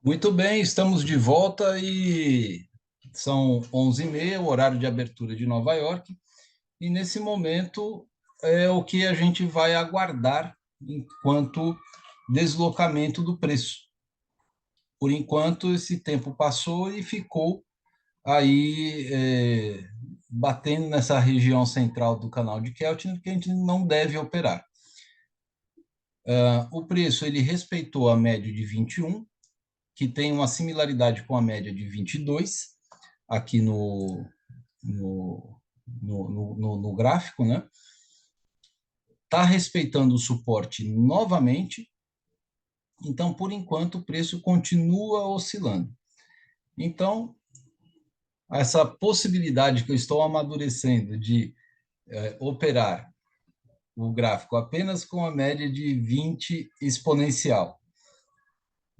Muito bem, estamos de volta e são 11h30, o horário de abertura de Nova York, e nesse momento é o que a gente vai aguardar enquanto deslocamento do preço. Por enquanto, esse tempo passou e ficou aí batendo nessa região central do canal de Keltner, que a gente não deve operar. O preço ele respeitou a média de 21, que tem uma similaridade com a média de 22 aqui no gráfico, né? Está respeitando o suporte novamente, então, por enquanto, o preço continua oscilando. Então, essa possibilidade que eu estou amadurecendo de operar o gráfico apenas com a média de 20 exponencial,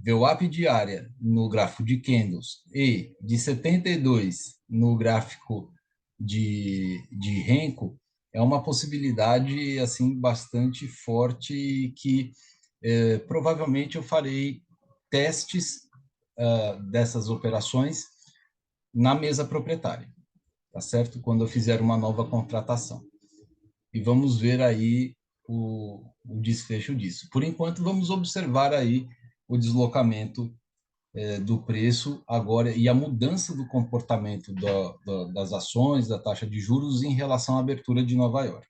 VWAP diária no gráfico de candles e de 72 no gráfico de Renko, é uma possibilidade assim bastante forte que provavelmente eu farei testes dessas operações na mesa proprietária, tá certo? Quando eu fizer uma nova contratação. E vamos ver aí o desfecho disso. Por enquanto, vamos observar aí o deslocamento do preço agora e a mudança do comportamento das ações, da taxa de juros em relação à abertura de Nova York.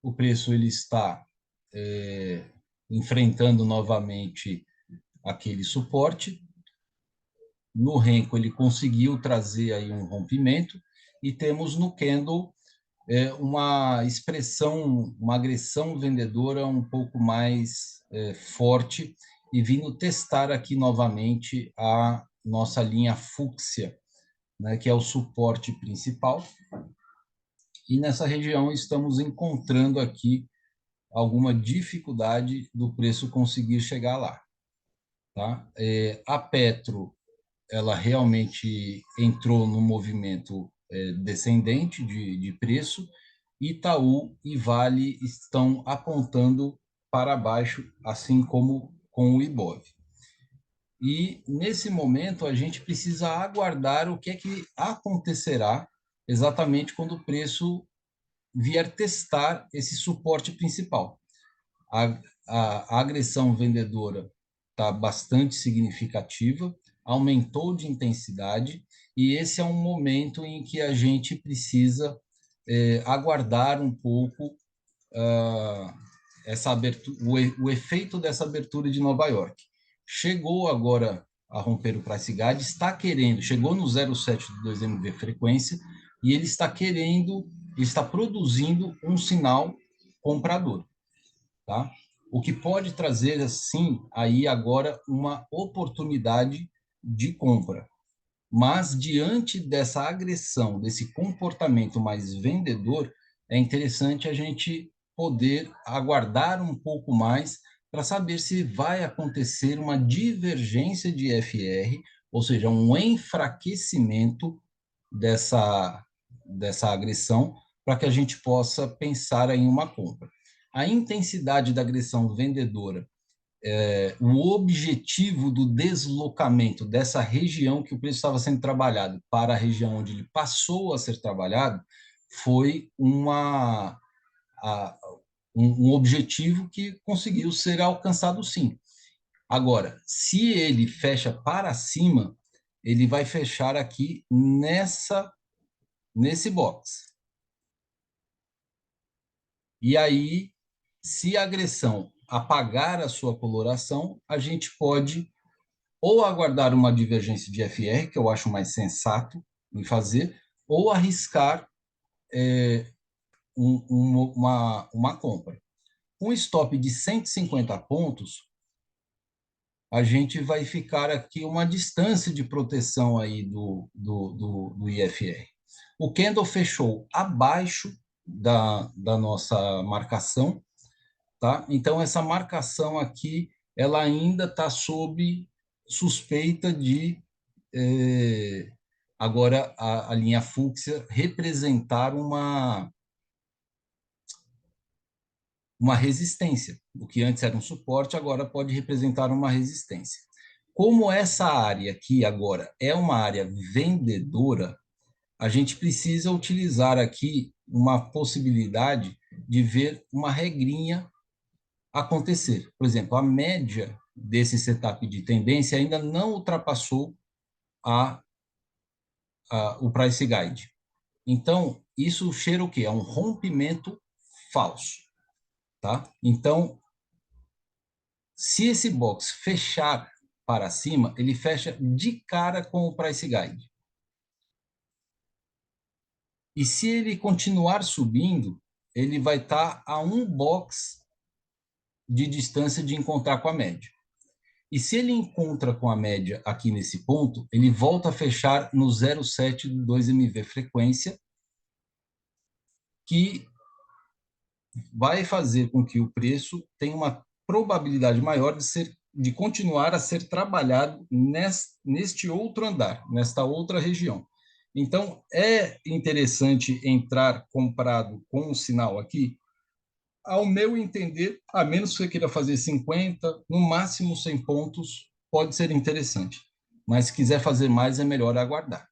O preço ele está enfrentando novamente aquele suporte. No Renko ele conseguiu trazer aí um rompimento e temos no Candle uma expressão, uma agressão vendedora um pouco mais forte e vindo testar aqui novamente a nossa linha fúcsia, né, que é o suporte principal. E nessa região estamos encontrando aqui alguma dificuldade do preço conseguir chegar lá. Tá? A Petro, ela realmente entrou no movimento descendente de preço. Itaú e Vale estão apontando para baixo, assim como com o Ibov. E, nesse momento, a gente precisa aguardar o que é que acontecerá exatamente quando o preço vier testar esse suporte principal. A, a agressão vendedora está bastante significativa, aumentou de intensidade, e esse é um momento em que a gente precisa aguardar um pouco essa abertura, o efeito dessa abertura de Nova York. Chegou agora a romper o price guide, está querendo, chegou no 0,7 do 2MV frequência, e ele está querendo, está produzindo um sinal comprador, tá? O que pode trazer, assim, aí agora uma oportunidade de compra. Mas, diante dessa agressão, desse comportamento mais vendedor, é interessante a gente poder aguardar um pouco mais para saber se vai acontecer uma divergência de FR, ou seja, um enfraquecimento dessa agressão, para que a gente possa pensar em uma compra. A intensidade da agressão vendedora, o objetivo do deslocamento dessa região que o preço estava sendo trabalhado para a região onde ele passou a ser trabalhado foi a, um objetivo que conseguiu ser alcançado, sim. Agora, se ele fecha para cima, ele vai fechar aqui nesse box. E aí, se a agressão apagar a sua coloração, a gente pode ou aguardar uma divergência de FR, que eu acho mais sensato em fazer, ou arriscar uma compra. Com stop de 150 pontos, a gente vai ficar aqui uma distância de proteção aí do IFR. O candle fechou abaixo da nossa marcação, tá? Então, essa marcação aqui, ela ainda está sob suspeita de agora a linha fúcsia representar uma resistência. O que antes era um suporte, agora pode representar uma resistência. Como essa área aqui agora é uma área vendedora, a gente precisa utilizar aqui uma possibilidade de ver uma regrinha acontecer. Por exemplo, a média desse setup de tendência ainda não ultrapassou o price guide. Então, isso cheira o quê? É um rompimento falso, tá? Então, se esse box fechar para cima, ele fecha de cara com o price guide. E se ele continuar subindo, ele vai estar a um box de distância de encontrar com a média. E se ele encontra com a média aqui nesse ponto, ele volta a fechar no 0,7 do 2MV frequência, que vai fazer com que o preço tenha uma probabilidade maior de continuar a ser trabalhado neste outro andar, nesta outra região. Então, é interessante entrar comprado com o sinal aqui, ao meu entender, a menos que você queira fazer 50, no máximo 100 pontos, pode ser interessante. Mas se quiser fazer mais, é melhor aguardar,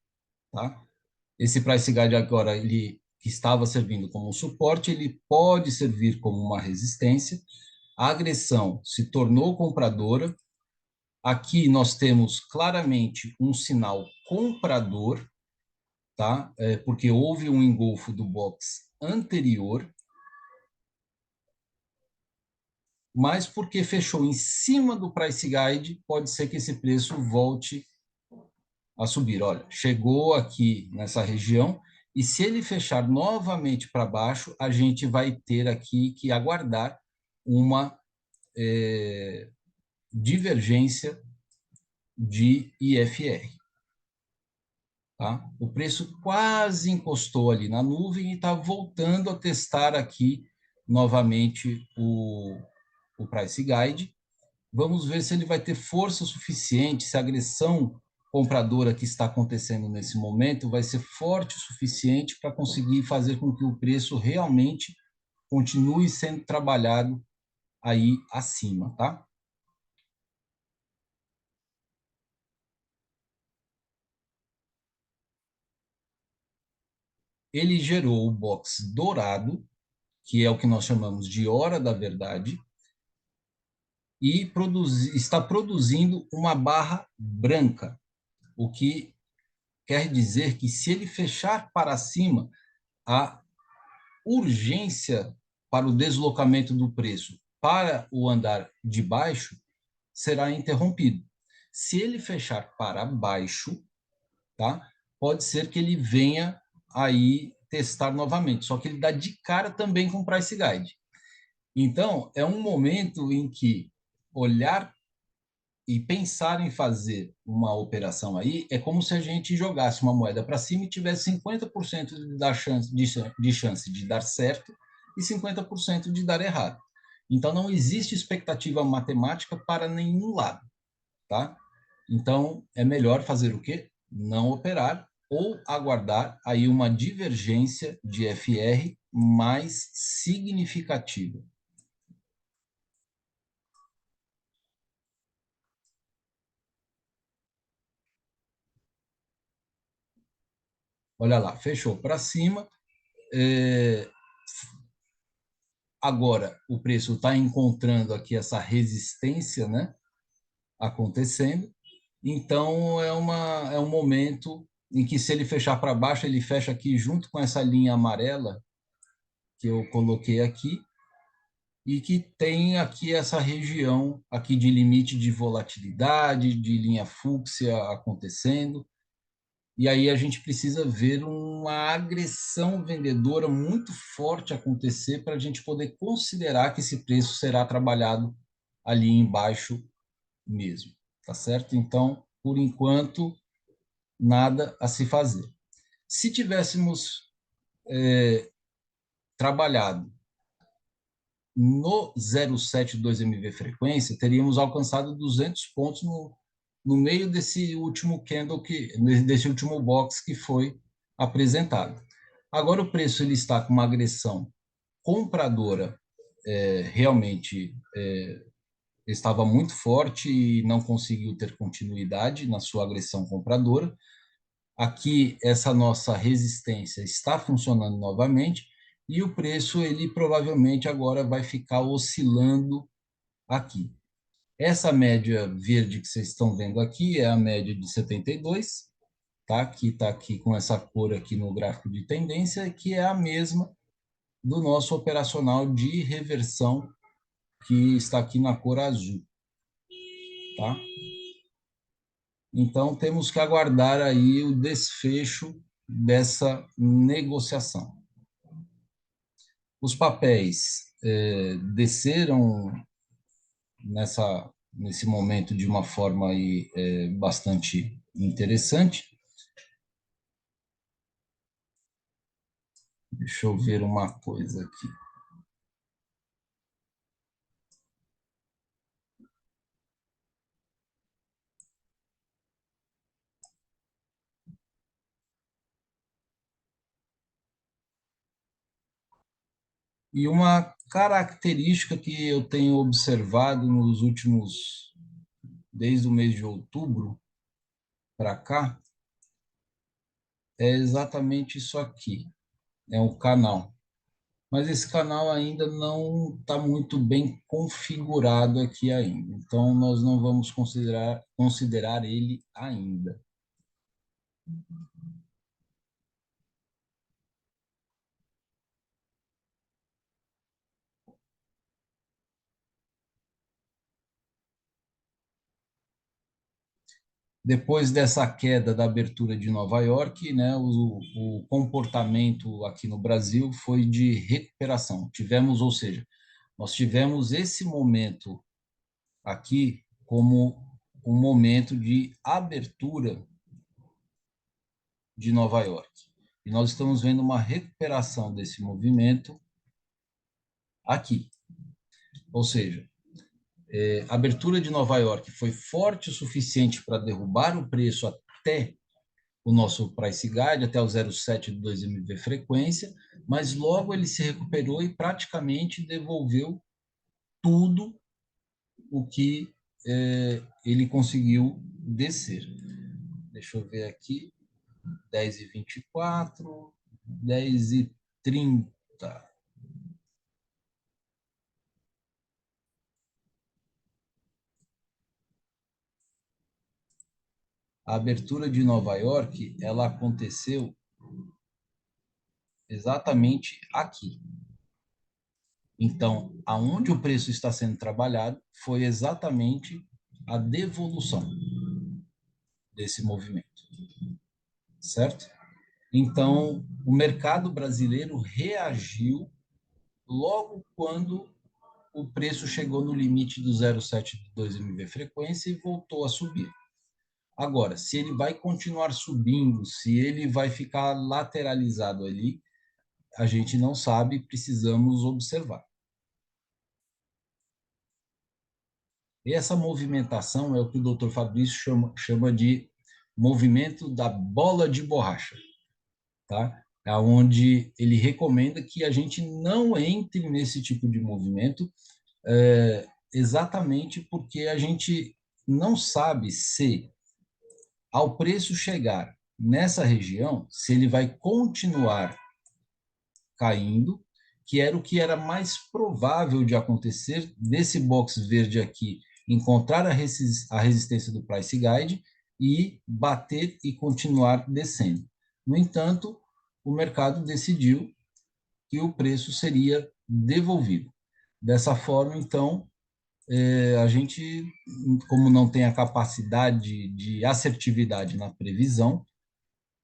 tá? Esse price guide agora, ele que estava servindo como um suporte, ele pode servir como uma resistência. A agressão se tornou compradora. Aqui nós temos claramente um sinal comprador, tá? Porque houve um engolfo do box anterior, mas porque fechou em cima do price guide, pode ser que esse preço volte a subir. Olha, chegou aqui nessa região, e se ele fechar novamente para baixo, a gente vai ter aqui que aguardar uma divergência de IFR. Tá? O preço quase encostou ali na nuvem e está voltando a testar aqui novamente o price guide. Vamos ver se ele vai ter força suficiente, se a agressão compradora que está acontecendo nesse momento vai ser forte o suficiente para conseguir fazer com que o preço realmente continue sendo trabalhado aí acima, tá? Ele gerou o box dourado, que é o que nós chamamos de hora da verdade, e está produzindo uma barra branca, o que quer dizer que se ele fechar para cima, a urgência para o deslocamento do preço para o andar de baixo será interrompido. Se ele fechar para baixo, tá? Pode ser que ele venha aí testar novamente, só que ele dá de cara também com o price guide. Então, é um momento em que olhar e pensar em fazer uma operação aí é como se a gente jogasse uma moeda para cima e tivesse 50% de chance de dar certo e 50% de dar errado. Então, não existe expectativa matemática para nenhum lado, tá? Então, é melhor fazer o quê? Não operar ou aguardar aí uma divergência de FR mais significativa. Olha lá, fechou para cima. É, Agora, o preço está encontrando aqui essa resistência, né, acontecendo. Então, é um momento em que, se ele fechar para baixo, ele fecha aqui junto com essa linha amarela que eu coloquei aqui, e que tem aqui essa região aqui de limite de volatilidade, de linha fúcsia acontecendo. E aí a gente precisa ver uma agressão vendedora muito forte acontecer para a gente poder considerar que esse preço será trabalhado ali embaixo mesmo, tá certo? Então, por enquanto, nada a se fazer. Se tivéssemos trabalhado no 0,72 MV frequência, teríamos alcançado 200 pontos no meio desse último candle desse último box que foi apresentado. Agora o preço ele está com uma agressão compradora realmente estava muito forte e não conseguiu ter continuidade na sua agressão compradora. Aqui essa nossa resistência está funcionando novamente e o preço ele provavelmente agora vai ficar oscilando aqui. Essa média verde que vocês estão vendo aqui é a média de 72, tá? Que está aqui com essa cor aqui no gráfico de tendência, que é a mesma do nosso operacional de reversão que está aqui na cor azul, tá? Então temos que aguardar aí o desfecho dessa negociação. Os papéis desceram nesse momento de uma forma aí, bastante interessante. Deixa eu ver uma coisa aqui. E uma característica que eu tenho observado nos últimos, desde o mês de outubro para cá, é exatamente isso aqui, é um canal. Mas esse canal ainda não está muito bem configurado aqui ainda. Então, nós não vamos considerar ele ainda. Depois dessa queda da abertura de Nova York, né, o comportamento aqui no Brasil foi de recuperação. Tivemos, ou seja, nós tivemos esse momento aqui como um momento de abertura de Nova York. E nós estamos vendo uma recuperação desse movimento aqui. Ou seja, a abertura de Nova York foi forte o suficiente para derrubar o preço até o nosso price guide, até o 0,7 do 2MV frequência, mas logo ele se recuperou e praticamente devolveu tudo o que ele conseguiu descer. Deixa eu ver aqui, 10h24, 10h30. A abertura de Nova York, ela aconteceu exatamente aqui. Então, aonde o preço está sendo trabalhado foi exatamente a devolução desse movimento, certo? Então, o mercado brasileiro reagiu logo quando o preço chegou no limite do 0,7 de 2MV frequência e voltou a subir. Agora, se ele vai continuar subindo, se ele vai ficar lateralizado ali, a gente não sabe, precisamos observar. E essa movimentação é o que o Dr. Fabrício chama de movimento da bola de borracha, tá? É onde ele recomenda que a gente não entre nesse tipo de movimento, exatamente porque a gente não sabe se, ao preço chegar nessa região, se ele vai continuar caindo, que era o que era mais provável de acontecer desse box verde aqui, encontrar a resistência do price guide e bater e continuar descendo. No entanto, o mercado decidiu que o preço seria devolvido. Dessa forma, então, a gente, como não tem a capacidade de assertividade na previsão,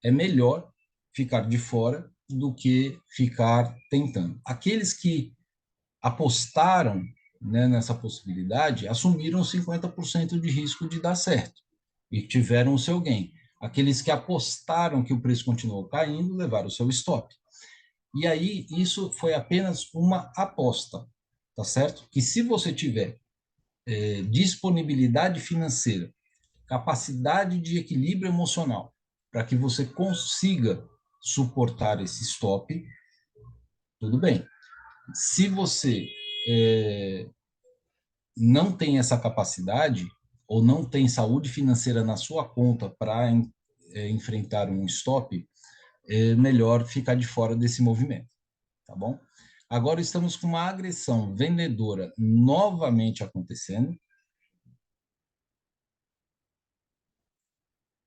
é melhor ficar de fora do que ficar tentando. Aqueles que apostaram, né, nessa possibilidade assumiram 50% de risco de dar certo e tiveram o seu gain. Aqueles que apostaram que o preço continuou caindo levaram o seu stop. E aí isso foi apenas uma aposta, tá certo? Que se você tiver disponibilidade financeira capacidade de equilíbrio emocional, para que você consiga suportar esse stop, tudo bem. Se você é, não tem essa capacidade, ou não tem saúde financeira na sua conta para enfrentar um stop, é melhor ficar de fora desse movimento, tá bom? Agora estamos com uma agressão vendedora novamente acontecendo,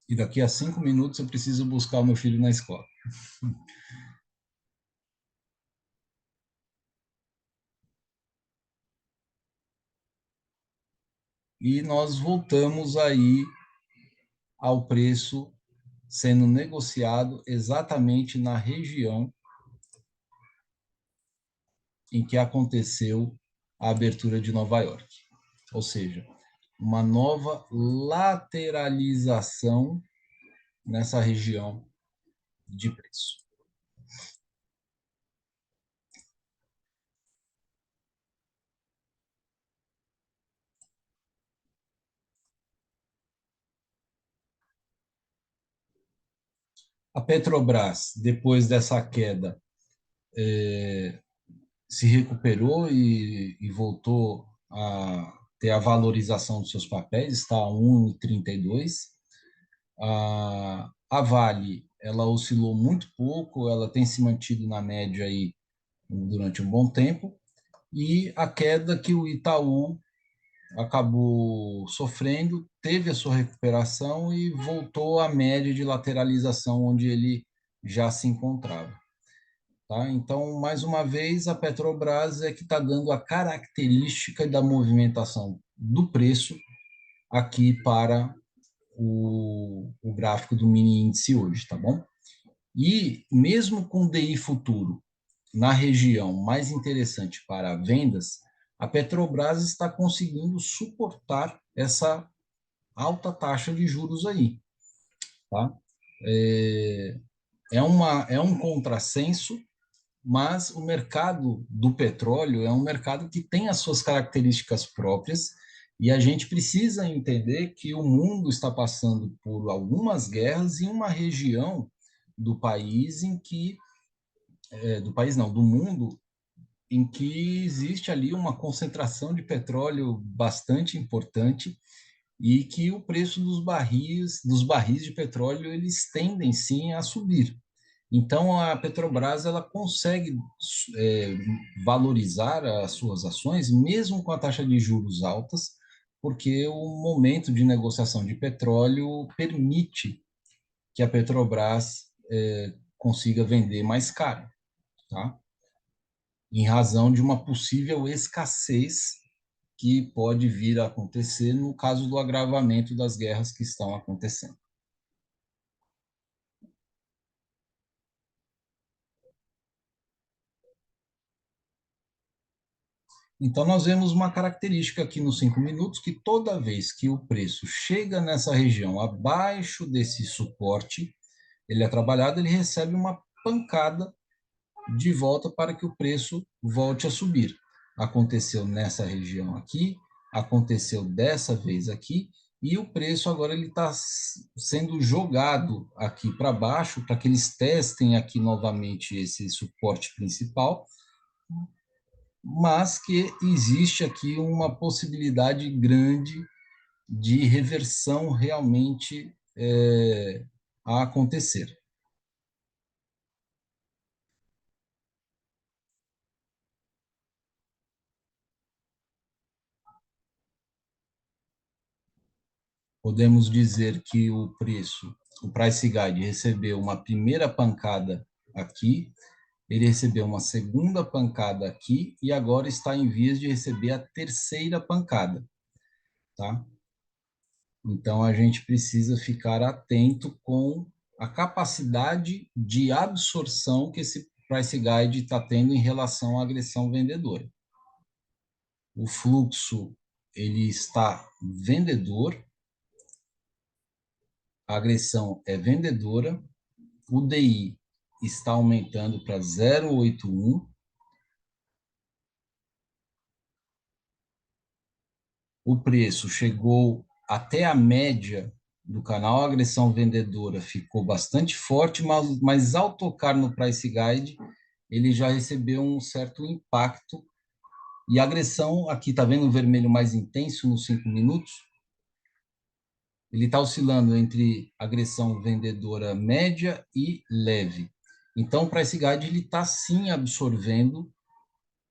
e daqui a 5 minutos eu preciso buscar o meu filho na escola. E nós voltamos aí ao preço sendo negociado exatamente na região em que aconteceu a abertura de Nova York. Ou seja, uma nova lateralização nessa região de preço. A Petrobras, depois dessa queda, se recuperou e voltou a ter a valorização dos seus papéis, está a 1,32. A Vale, ela oscilou muito pouco, ela tem se mantido na média aí durante um bom tempo, e a queda que o Itaú acabou sofrendo, teve a sua recuperação e voltou à média de lateralização onde ele já se encontrava. Tá? Então, mais uma vez, a Petrobras é que está dando a característica da movimentação do preço aqui para o gráfico do mini índice hoje, tá bom? E mesmo com o DI futuro na região mais interessante para vendas, a Petrobras está conseguindo suportar essa alta taxa de juros aí, tá? É, é um contrassenso, mas o mercado do petróleo é um mercado que tem as suas características próprias e a gente precisa entender que o mundo está passando por algumas guerras em uma região do país em que, do país não, do mundo, em que existe ali uma concentração de petróleo bastante importante e que o preço dos barris de petróleo, eles tendem sim a subir. Então, a Petrobras ela consegue é, valorizar as suas ações, mesmo com a taxa de juros altas, porque o momento de negociação de petróleo permite que a Petrobras consiga vender mais caro, tá? Em razão de uma possível escassez que pode vir a acontecer no caso do agravamento das guerras que estão acontecendo. Então, nós vemos uma característica aqui nos 5 minutos, que toda vez que o preço chega nessa região abaixo desse suporte, ele é trabalhado, ele recebe uma pancada de volta para que o preço volte a subir. Aconteceu nessa região aqui, aconteceu dessa vez aqui, e o preço agora ele está sendo jogado aqui para baixo para que eles testem aqui novamente esse suporte principal, mas que existe aqui uma possibilidade grande de reversão realmente a acontecer. Podemos dizer que o price guide recebeu uma primeira pancada aqui, ele recebeu uma segunda pancada aqui e agora está em vias de receber a terceira pancada, tá? Então a gente precisa ficar atento com a capacidade de absorção que esse price guide está tendo em relação à agressão vendedora. O fluxo ele está vendedor, a agressão é vendedora, o DI está aumentando para 0,81, o preço chegou até a média do canal, a agressão vendedora ficou bastante forte, mas ao tocar no Price Guide, ele já recebeu um certo impacto. E a agressão, aqui está vendo o vermelho mais intenso nos 5 minutos? Ele está oscilando entre agressão vendedora média e leve. Então, o Price Guide está sim absorvendo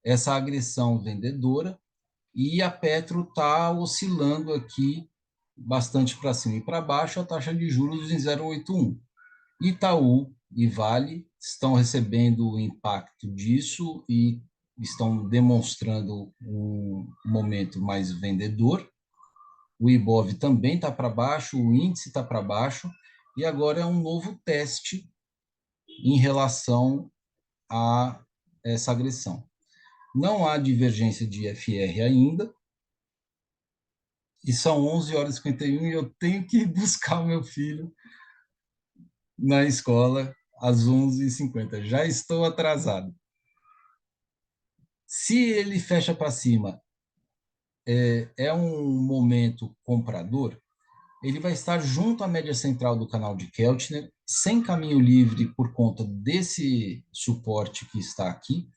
essa agressão vendedora e a Petro está oscilando aqui bastante para cima e para baixo, a taxa de juros em 0,81. Itaú e Vale estão recebendo o impacto disso e estão demonstrando um momento mais vendedor. O Ibov também está para baixo, o índice está para baixo, e agora é um novo teste em relação a essa agressão. Não há divergência de FR ainda, e são 11h51 e eu tenho que buscar o meu filho na escola às 11h50. Já estou atrasado. Se ele fecha para cima, é um momento comprador, ele vai estar junto à média central do canal de Keltner, sem caminho livre por conta desse suporte que está aqui,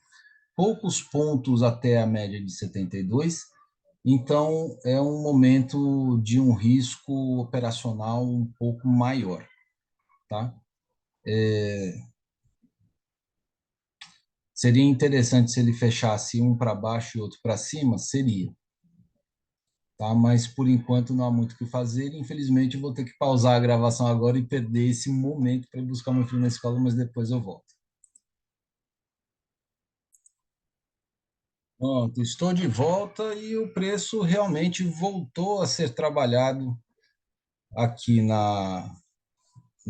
poucos pontos até a média de 72. Então, é um momento de um risco operacional um pouco maior, tá? Seria interessante se ele fechasse um para baixo e outro para cima? Seria, tá? Mas, por enquanto, não há muito o que fazer. Infelizmente, eu vou ter que pausar a gravação agora e perder esse momento para ir buscar meu filho na escola, mas depois eu volto. Pronto, estou de volta e o preço realmente voltou a ser trabalhado aqui na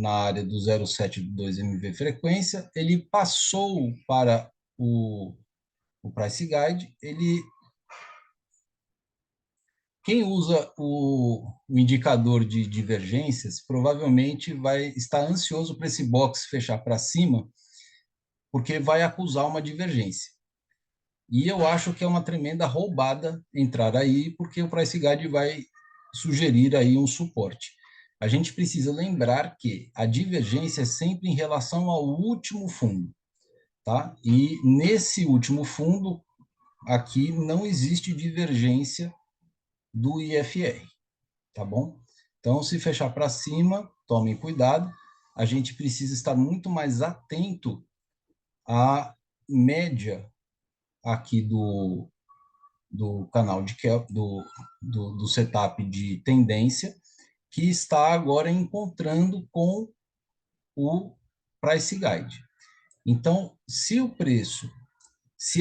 área do 0,72 MV frequência. Ele passou para o Price Guide. Quem usa o indicador de divergências provavelmente vai estar ansioso para esse box fechar para cima, porque vai acusar uma divergência. E eu acho que é uma tremenda roubada entrar aí, porque o Price Guide vai sugerir aí um suporte. A gente precisa lembrar que a divergência é sempre em relação ao último fundo, tá? E nesse último fundo, aqui não existe divergência do IFR, tá bom? Então, se fechar para cima, tomem cuidado. A gente precisa estar muito mais atento à média aqui do canal do setup de tendência, que está agora encontrando com o Price Guide. Então, se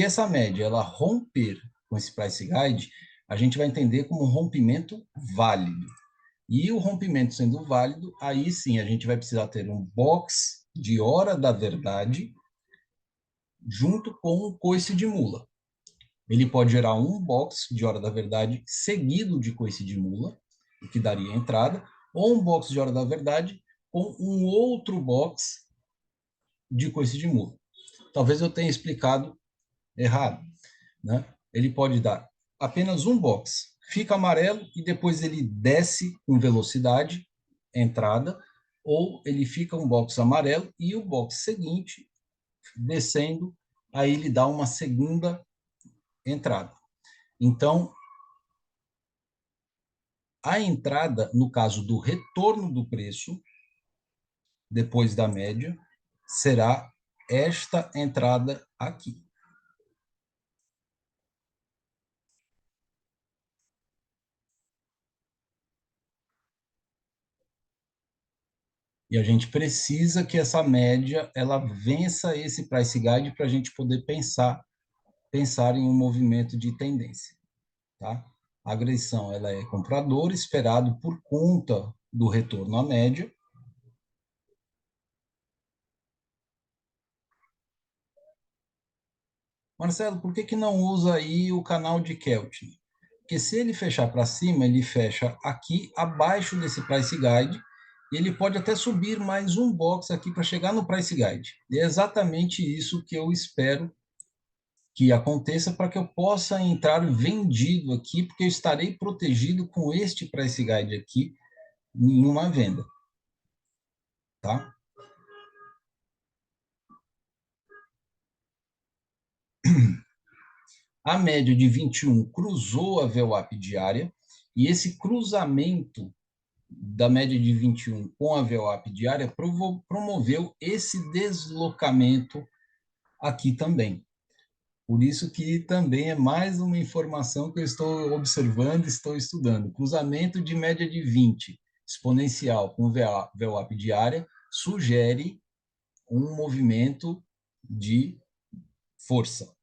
essa média ela romper com esse Price Guide, a gente vai entender como um rompimento válido. E o rompimento sendo válido, aí sim a gente vai precisar ter um box de hora da verdade junto com o coice de mula. Ele pode gerar um box de hora da verdade seguido de coice de mula, o que daria entrada, ou um box de hora da verdade com um outro box de coice de mula. Talvez eu tenha explicado errado, né? Ele pode dar apenas um box, fica amarelo e depois ele desce com velocidade, entrada, ou ele fica um box amarelo e o box seguinte, descendo, aí ele dá uma segunda entrada. Então, a entrada, no caso do retorno do preço, depois da média, será esta entrada aqui. E a gente precisa que essa média ela vença esse price guide para a gente poder pensar em um movimento de tendência, tá? A agressão ela é comprador esperado por conta do retorno à média. Marcelo, por que não usa aí o canal de Keltner? Porque se ele fechar para cima, ele fecha aqui abaixo desse price guide e ele pode até subir mais um box aqui para chegar no price guide. E é exatamente isso que eu espero que aconteça para que eu possa entrar vendido aqui, porque eu estarei protegido com este price guide aqui em uma venda, tá? A média de 21 cruzou a VWAP diária, e esse cruzamento da média de 21 com a VWAP diária promoveu esse deslocamento aqui também. Por isso que também é mais uma informação que eu estou observando, estou estudando. Cruzamento de média de 20 exponencial com VWAP diária sugere um movimento de força,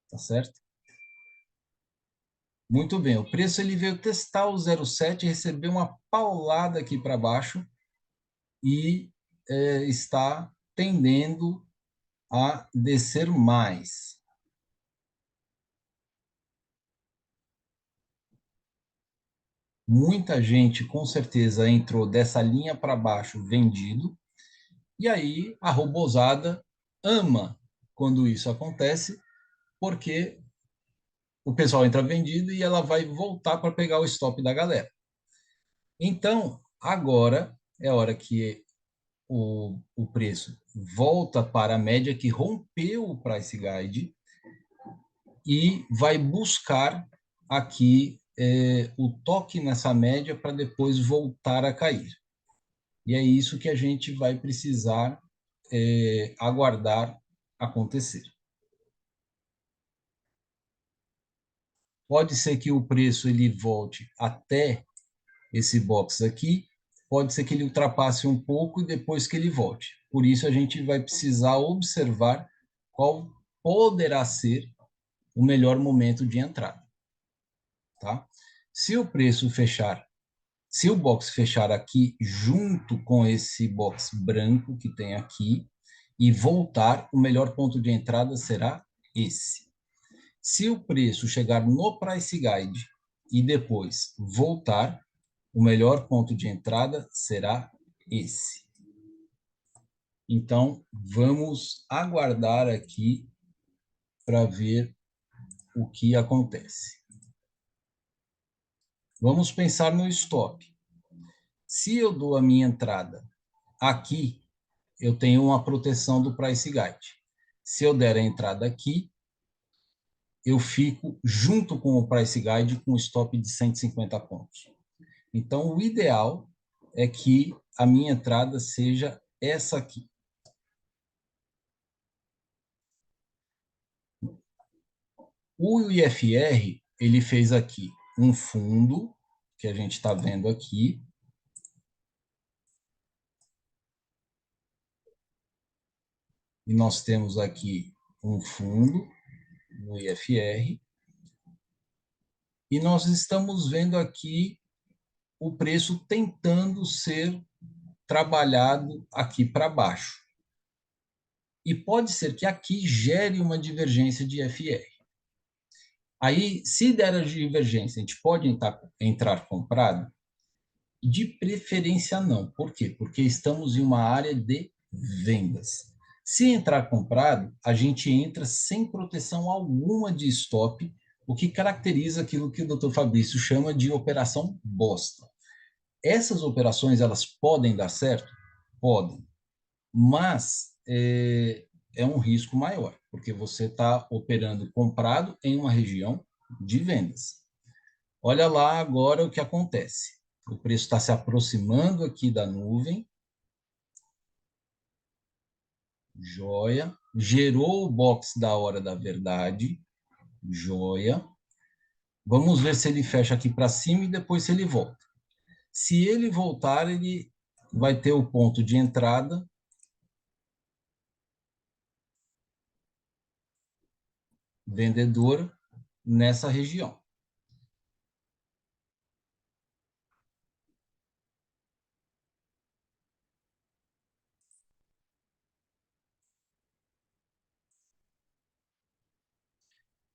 tá certo? Muito bem, o preço ele veio testar o 0,7, recebeu uma paulada aqui para baixo e está tendendo a descer mais. Muita gente, com certeza, entrou dessa linha para baixo vendido, e aí a robozada ama quando isso acontece, porque o pessoal entra vendido e ela vai voltar para pegar o stop da galera. Então, agora é a hora que o preço volta para a média que rompeu o price guide e vai buscar aqui o toque nessa média para depois voltar a cair. E é isso que a gente vai precisar aguardar acontecer. Pode ser que o preço ele volte até esse box aqui, pode ser que ele ultrapasse um pouco e depois que ele volte. Por isso a gente vai precisar observar qual poderá ser o melhor momento de entrada, tá? Se o preço fechar, se o box fechar aqui junto com esse box branco que tem aqui e voltar, o melhor ponto de entrada será esse. Se o preço chegar no price guide e depois voltar, o melhor ponto de entrada será esse. Então, vamos aguardar aqui para ver o que acontece. Vamos pensar no stop. Se eu dou a minha entrada aqui, eu tenho uma proteção do price guide. Se eu der a entrada aqui, eu fico junto com o price guide com stop de 150 pontos. Então, o ideal é que a minha entrada seja essa aqui. O IFR, ele fez aqui um fundo, que a gente está vendo aqui. E nós temos aqui um fundo no IFR. E nós estamos vendo aqui o preço tentando ser trabalhado aqui para baixo. E pode ser que aqui gere uma divergência de FR. Aí, se der a divergência, a gente pode entrar comprado? De preferência, não. Por quê? Porque estamos em uma área de vendas. Se entrar comprado, a gente entra sem proteção alguma de stop, o que caracteriza aquilo que o Dr. Fabrício chama de operação bosta. Essas operações, elas podem dar certo? Podem. Mas é um risco maior, porque você está operando comprado em uma região de vendas. Olha lá agora o que acontece. O preço está se aproximando aqui da nuvem. Joia. Gerou o box da hora da verdade. Joia. Vamos ver se ele fecha aqui para cima e depois se ele volta. Se ele voltar, ele vai ter o ponto de entrada. Vendedor nessa região.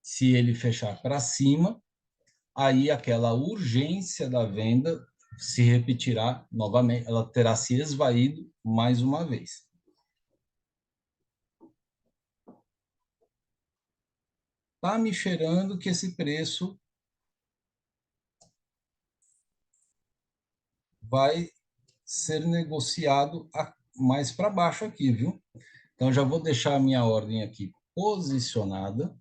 Se ele fechar para cima, aí aquela urgência da venda se repetirá novamente, ela terá se esvaído mais uma vez. está me cheirando que esse preço vai ser negociado mais para baixo aqui, viu? Então, já vou deixar a minha ordem aqui posicionada.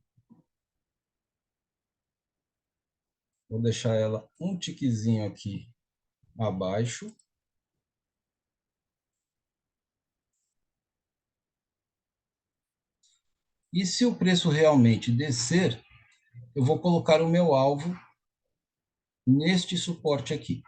Vou deixar ela um tiquezinho aqui abaixo. E se o preço realmente descer, eu vou colocar o meu alvo neste suporte aqui.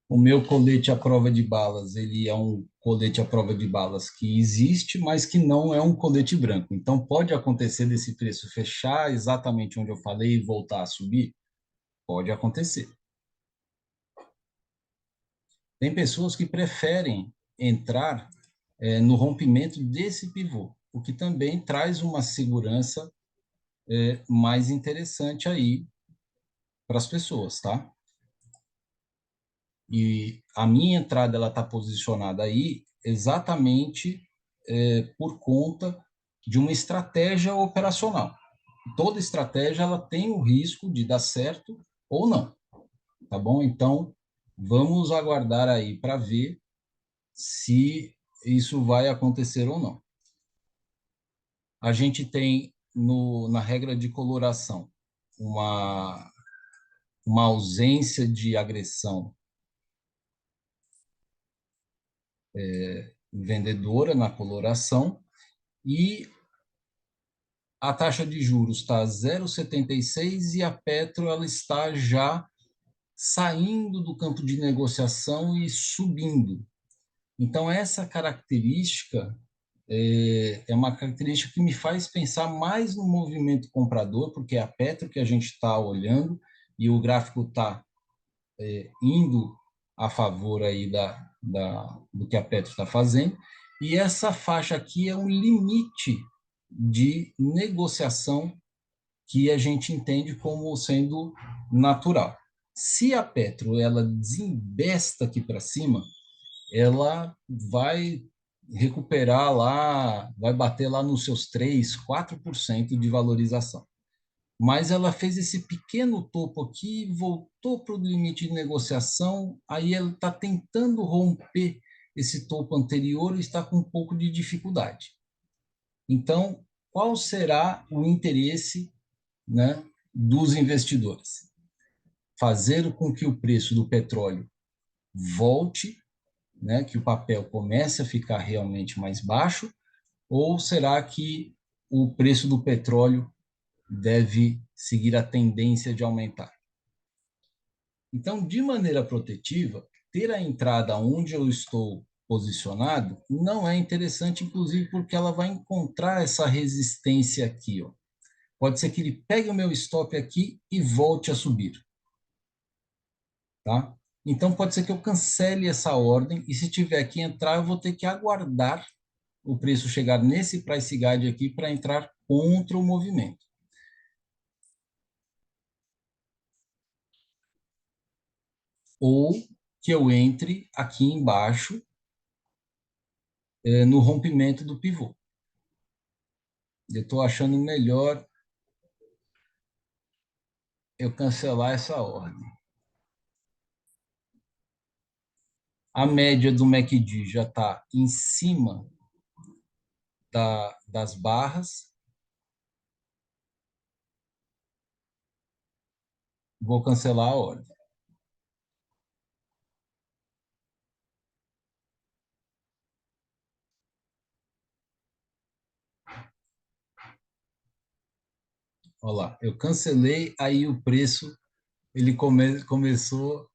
O meu colete à prova de balas, ele é um colete à prova de balas que existe, mas que não é um colete branco. Então, pode acontecer desse preço fechar exatamente onde eu falei e voltar a subir? Pode acontecer. Tem pessoas que preferem entrar no rompimento desse pivô, o que também traz uma segurança mais interessante aí para as pessoas, tá? E a minha entrada ela está posicionada aí exatamente por conta de uma estratégia operacional. Toda estratégia ela tem o risco de dar certo ou não, tá bom? Então vamos aguardar aí para ver se isso vai acontecer ou não. A gente tem na regra de coloração uma, uma ausência de agressão vendedora na coloração e a taxa de juros está 0,76 e a Petro ela está já saindo do campo de negociação e subindo. Então, essa característica é uma característica que me faz pensar mais no movimento comprador, porque é a Petro que a gente está olhando e o gráfico está indo a favor aí do que a Petro está fazendo. E essa faixa aqui é um limite de negociação que a gente entende como sendo natural. Se a Petro ela desembesta aqui para cima, ela vai recuperar lá, vai bater lá nos seus 3, 4% de valorização. Mas ela fez esse pequeno topo aqui, voltou para o limite de negociação, aí ela está tentando romper esse topo anterior e está com um pouco de dificuldade. Então, qual será o interesse, né, dos investidores? Fazer com que o preço do petróleo volte, né, que o papel comece a ficar realmente mais baixo, ou será que o preço do petróleo deve seguir a tendência de aumentar? Então, de maneira protetiva, ter a entrada onde eu estou posicionado não é interessante, inclusive porque ela vai encontrar essa resistência aqui, ó. Pode ser que ele pegue o meu stop aqui e volte a subir, tá? Então, pode ser que eu cancele essa ordem e se tiver que entrar, eu vou ter que aguardar o preço chegar nesse price guide aqui para entrar contra o movimento. Ou que eu entre aqui embaixo no rompimento do pivô. Eu estou achando melhor eu cancelar essa ordem. A média do MACD já está em cima das barras. Vou cancelar a ordem. Olha lá, eu cancelei, aí o preço ele começou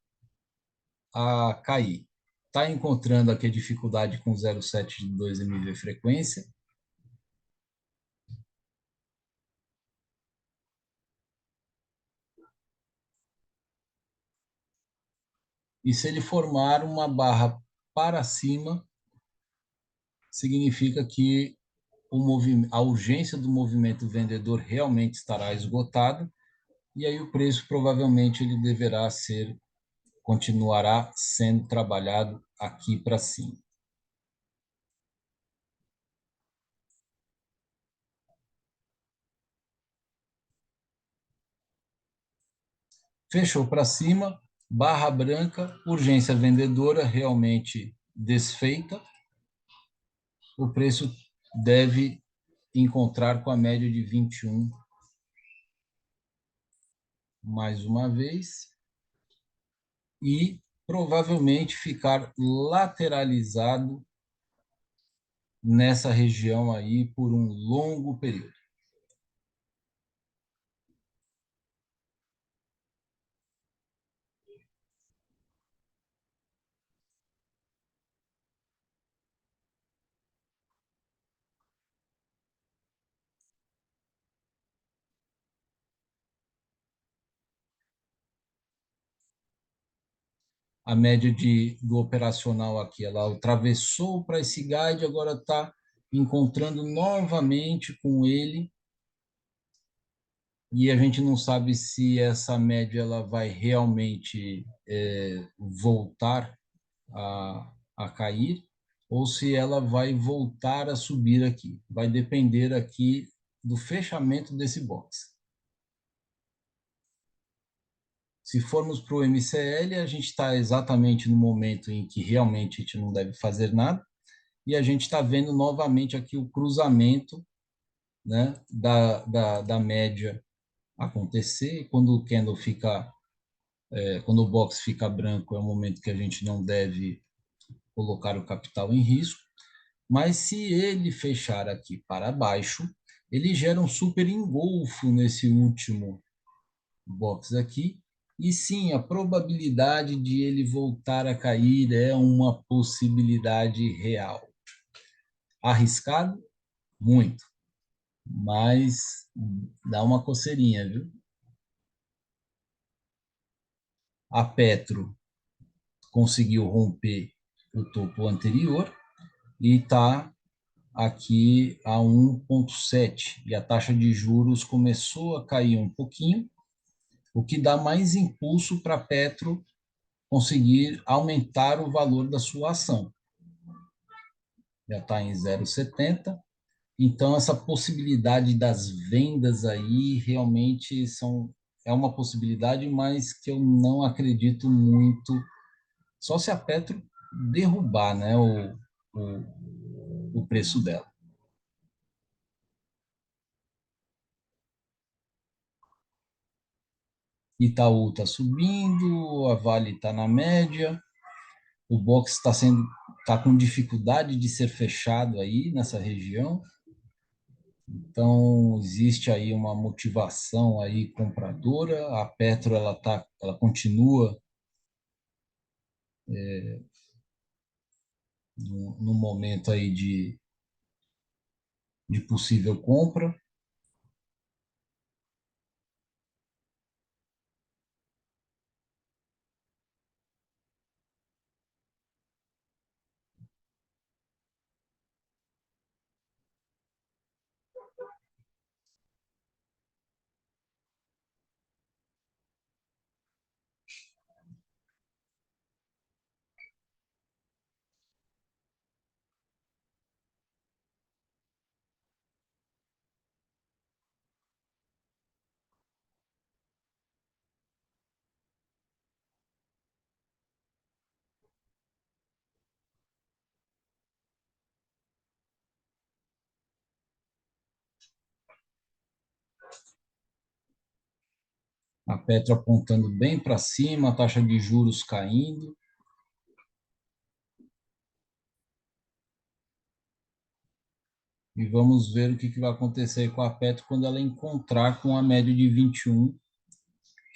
a cair. Está encontrando aqui a dificuldade com 0,72 MV frequência. E se ele formar uma barra para cima, significa que a urgência do movimento vendedor realmente estará esgotada, e aí o preço provavelmente ele continuará sendo trabalhado aqui para cima. Fechou para cima, barra branca, urgência vendedora realmente desfeita, o preço deve encontrar com a média de 21 mais uma vez e provavelmente ficar lateralizado nessa região aí por um longo período. A média do operacional aqui, ela atravessou para esse guide, agora está encontrando novamente com ele, e a gente não sabe se essa média ela vai realmente voltar a cair ou se ela vai voltar a subir aqui. Vai depender aqui do fechamento desse box. Se formos para o MCL, a gente está exatamente no momento em que realmente a gente não deve fazer nada, e a gente está vendo novamente aqui o cruzamento, né, da média acontecer. Quando o candle fica, quando o box fica branco, é o momento que a gente não deve colocar o capital em risco. Mas se ele fechar aqui para baixo, ele gera um super engolfo nesse último box aqui. E sim, a probabilidade de ele voltar a cair é uma possibilidade real. Arriscado? Muito. Mas dá uma coceirinha, viu? A Petro conseguiu romper o topo anterior e está aqui a 1,7, e a taxa de juros começou a cair um pouquinho, o que dá mais impulso para a Petro conseguir aumentar o valor da sua ação. Já está em 0,70. Então, essa possibilidade das vendas aí realmente é uma possibilidade, mas que eu não acredito muito. Só se a Petro derrubar, né, o preço dela. Itaú está subindo, a Vale está na média, o box está com dificuldade de ser fechado aí nessa região. Então existe aí uma motivação aí compradora. A Petro ela continua no momento aí de possível compra. A Petro apontando bem para cima, a taxa de juros caindo. E vamos ver o que vai acontecer com a Petro quando ela encontrar com a média de 21,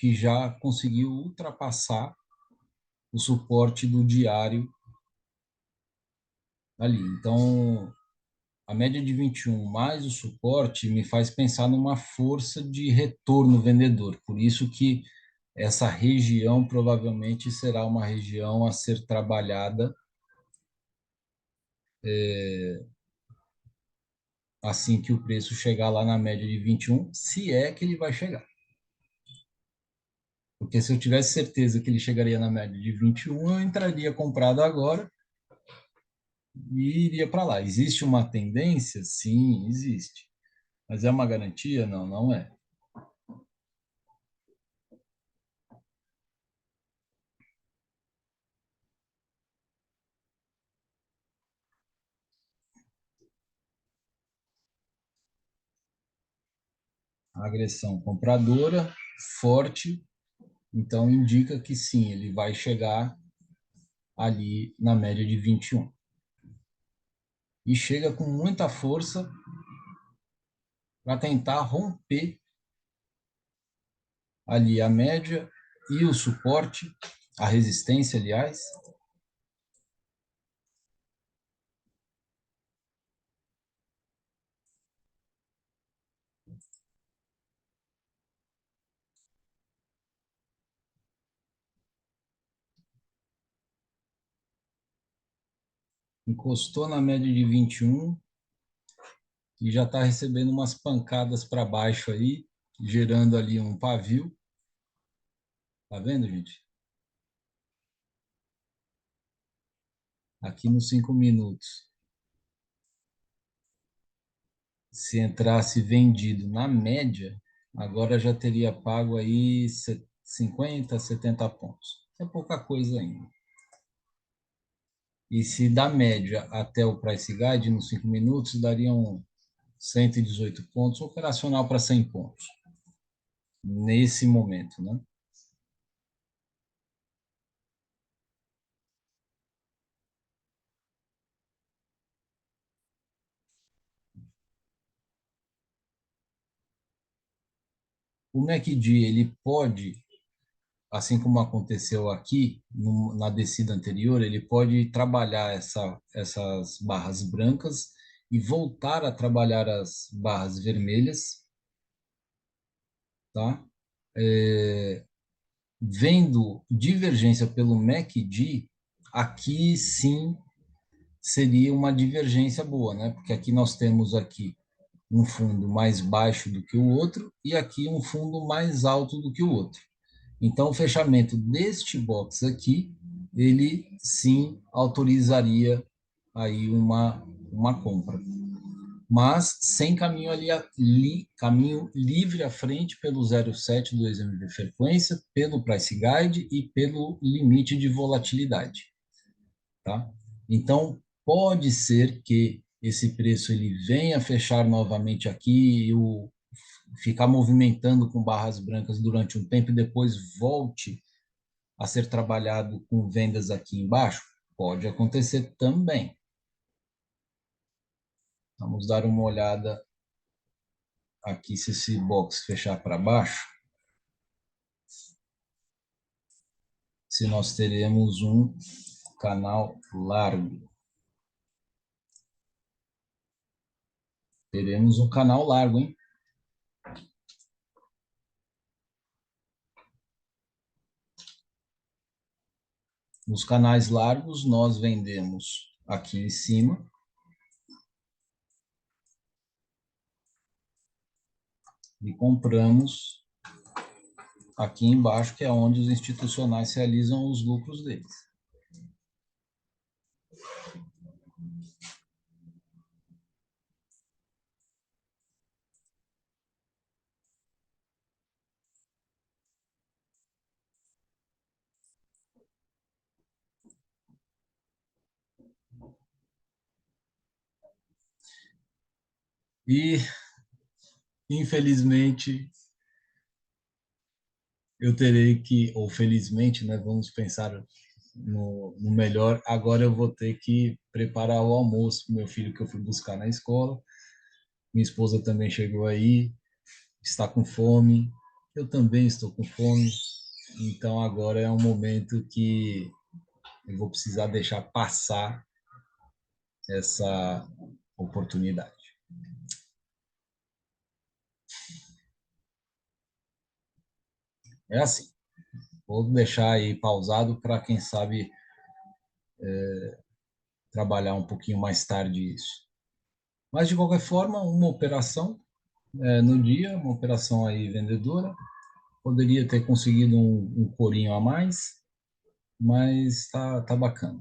que já conseguiu ultrapassar o suporte do diário ali. Então, a média de 21 mais o suporte me faz pensar numa força de retorno vendedor. Por isso que essa região provavelmente será uma região a ser trabalhada assim que o preço chegar lá na média de 21, se é que ele vai chegar. Porque se eu tivesse certeza que ele chegaria na média de 21, eu entraria comprado agora e iria para lá. Existe uma tendência? Sim, existe. Mas é uma garantia? Não, não é. A agressão compradora forte, então indica que sim, ele vai chegar ali na média de 21. E chega com muita força para tentar romper ali a média e o suporte, a resistência, aliás, encostou na média de 21 e já está recebendo umas pancadas para baixo aí, gerando ali um pavio. Tá vendo, gente? Aqui nos 5 minutos. Se entrasse vendido na média, agora já teria pago aí 50, 70 pontos. É pouca coisa ainda. E se da média até o price guide, nos 5 minutos, dariam 118 pontos, operacional para 100 pontos, nesse momento, né? O MACD, ele pode, assim como aconteceu aqui, na descida anterior, ele pode trabalhar essas barras brancas e voltar a trabalhar as barras vermelhas, tá? Vendo divergência pelo MACD, aqui sim seria uma divergência boa, né? Porque aqui nós temos aqui um fundo mais baixo do que o outro e aqui um fundo mais alto do que o outro. Então, o fechamento deste box aqui, ele sim autorizaria aí uma compra. Mas sem caminho caminho livre à frente pelo 0,7 do exame de frequência, pelo price guide e pelo limite de volatilidade, tá? Então, pode ser que esse preço ele venha fechar novamente aqui e ficar movimentando com barras brancas durante um tempo e depois volte a ser trabalhado com vendas aqui embaixo? Pode acontecer também. Vamos dar uma olhada aqui se esse box fechar para baixo, se nós teremos um canal largo. Teremos um canal largo, hein? Nos canais largos, nós vendemos aqui em cima e compramos aqui embaixo, que é onde os institucionais realizam os lucros deles. E, infelizmente, eu terei que, ou felizmente, né, vamos pensar no melhor, agora eu vou ter que preparar o almoço para meu filho que eu fui buscar na escola. Minha esposa também chegou aí, está com fome, eu também estou com fome, então agora é um momento que eu vou precisar deixar passar essa oportunidade. É assim. Vou deixar aí pausado para, quem sabe, trabalhar um pouquinho mais tarde isso. Mas, de qualquer forma, uma operação no dia, uma operação aí vendedora. Poderia ter conseguido um corinho a mais, mas tá bacana.